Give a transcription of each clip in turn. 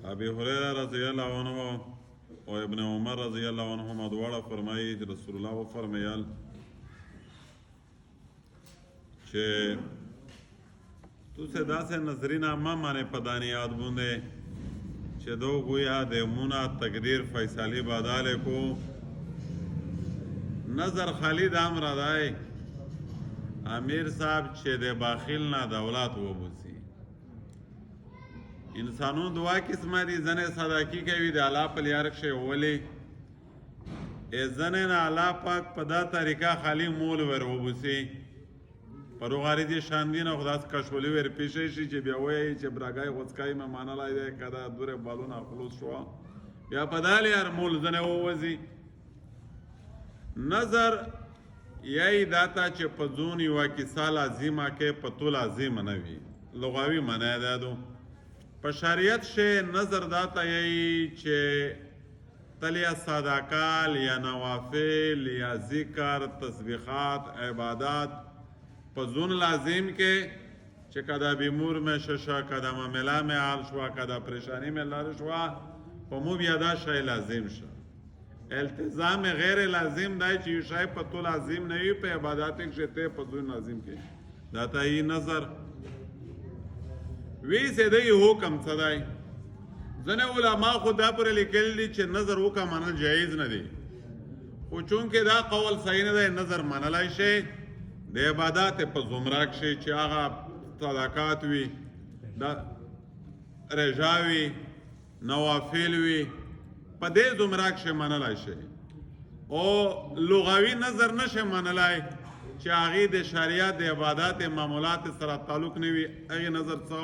ابي هريره رضی الله عنه او ابن عمر رضی الله عنهما دواړه فرمایي چې رسول الله وفرمایل چې तुसे दासे नजरीना मा माने पदानी याद बूंदे че दो गोया देमुना तकदीर फैसली बादाले को नजर खाली दाम रदाए आमिर साहब че दे बाखिल ना दौलत वो बुसी इंसानों दुआ किस्म दी जने सदाकी के वी अल्लाह पर यारक शे ओले ए जने ना अल्लाह पाक पदा तरीका खाली मोल वर वो बुसी پروغاری دی شاندین او خداس کشولی ور پیشه شي چې بیا وایي چې براګای غوڅکای ما مانلای دی کدا دوره بالونه خلوص شو بیا پدال یار مول زنه ووزي نظر یای داتا چې پزون یو کی سال عظیمه کې پتول عظیم نه وی لغوی معنی ده دو په شریعت شه نظر داتا یای چې تلیا صدقال یا نوافل یا ذکر تسبیحات عبادات پزون لازم کے چې کدا بیمور میں ششا کدا معاملہ میں حال شوا کدا پریشانی میں لار شوا په مو بیا دا شی لازم شه التزام غیر لازم دای چې شی په تو لازم نه وي په عبادت کې شته پزون لازم کې داتا ای نظر وی سه دی حکم صدای ځنه علما خدا پر لیکل دي چې نظر وکا منل جایز نه دی او چون کې دا قول صحیح نه دی نظر منلای شي د عبادت په زمره کې چې هغه صدقات وي د رجا وي نوافل وي په دې زمره کې منلای شي او لغوي نظر نشه منلای چې هغه د شریعت د عبادت معاملات سره تعلق نه وي هغه نظر څو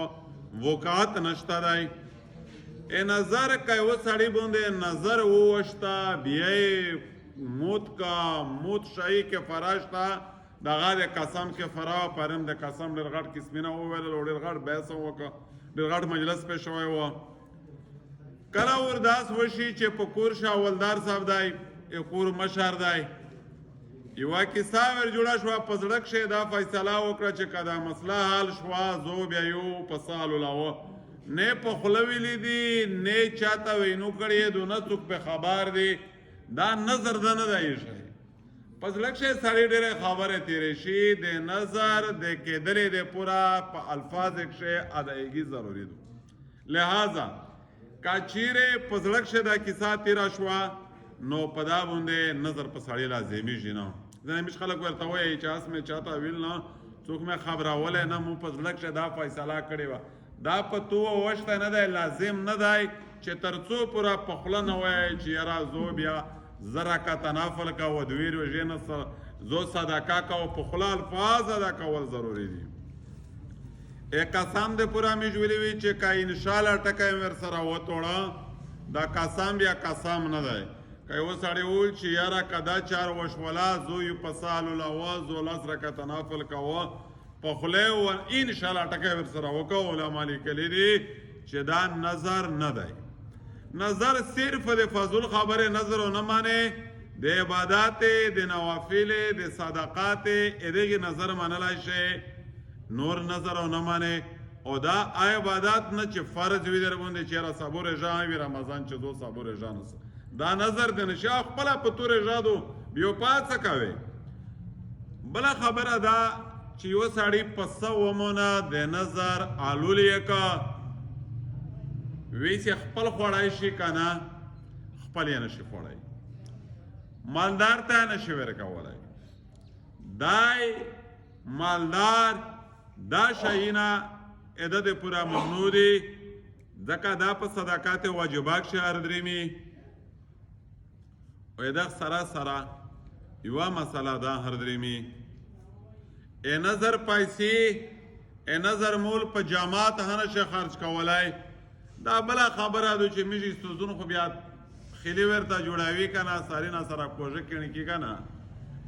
وقات نشته دی ا نظر کوي سړی باندې نظر ووشتا بیا موت کا موت شای کې فراشتا دغه د قسم کې فرا پرم د قسم ډېر غټ قسمینه وویل ډېر غټ بحث وکړه ډېر غټ مجلس پې شوی و کله ورداس وشي چې په کور شاه ولدار صاحب دی کور مشر دی یوه کیسه ور جوړه شوه په زړه کښې دا فیصله وکړه چې که دا مسله حل شوه زه بیا یو په سال ولاوه نه په خوله ویلي دي نه چاته وینو کړی دو نه څوک پې خبر دی دا نظر ده نه دی ایښی پس لکشه سړی ډېرې خبرې تېرې شي د نظر د کېدلې د پوره په الفاظ کښې ادایګي ضروري ده لہذا که چیرې په زړه کښې دا کیسه تېره شوه نو په دا باندې نظر په سړی لازمیږي نه ځینې مش خلک ورته وایي چې اس مې چاته ویل نه څوک مې خبرولی نه مو په زړه کښې دا فیصله کړې وه دا په تو وشته نه دی لازم نه دی چې تر څو پوره په خوله نه وایي چې یاره زو بیا زرا کا تنافل کا و دویر و جنس زو صدقه کا و پخلا الفاظ ادا کول ضروری دی ایک قسم دے پورا میجولی وی چې کا انشاءالله ټکای ور سره وتوړه دا قسم بیا قسم نه دی که و سړی وول چې یاره کدا چار وشولا زو یو پسال الاواز و لاس رکا تنافل کا و پخله و انشاءالله ټکای ور سره وکاو علماء لیکلی دی چې دا نظر نه دی نظر صرف د فضل خبره نظر نه مانه د عبادت د نوافل د صدقات ادغه نظر منلای شي نور نظر نه مانه او دا عبادت نه چې فرض وي در باندې چې را صبر رجا وي رمضان چې دو صبر رجا نه دا نظر د نشه خپل په تور رجا دو بیو پات کوي بل خبره دا چې یو سړی پسو ومونه د نظر علولیه کا ویسی خپل خوړای شي کنه خپل یې نشي خوړای مالدار ته نشي ورکولای دای مالدار دا شینا اده د پورا ممنوع دي ځکه دا په صدقات واجبات شهر درېمي او اده سره سره یوه مسله دا هر درېمي ا نظر پیسې ا نظر مول په جامات هنشه خرج کولای دا بلا خبره ده چې میږي ستوزون خو بیا خلی ورته جوړاوي کنه سارینا سره کوژه کړي کی کنه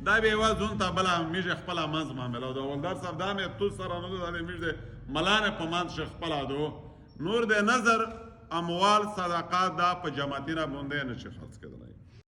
دا به وازون ته بلا میږي خپل مز معاملې دا ولدار صاحب دا مې تو سره نه دا میږي ملانه په مان شیخ خپل ادو نور د نظر اموال صدقات دا په جماعتینه باندې نشي خرڅ کېدلای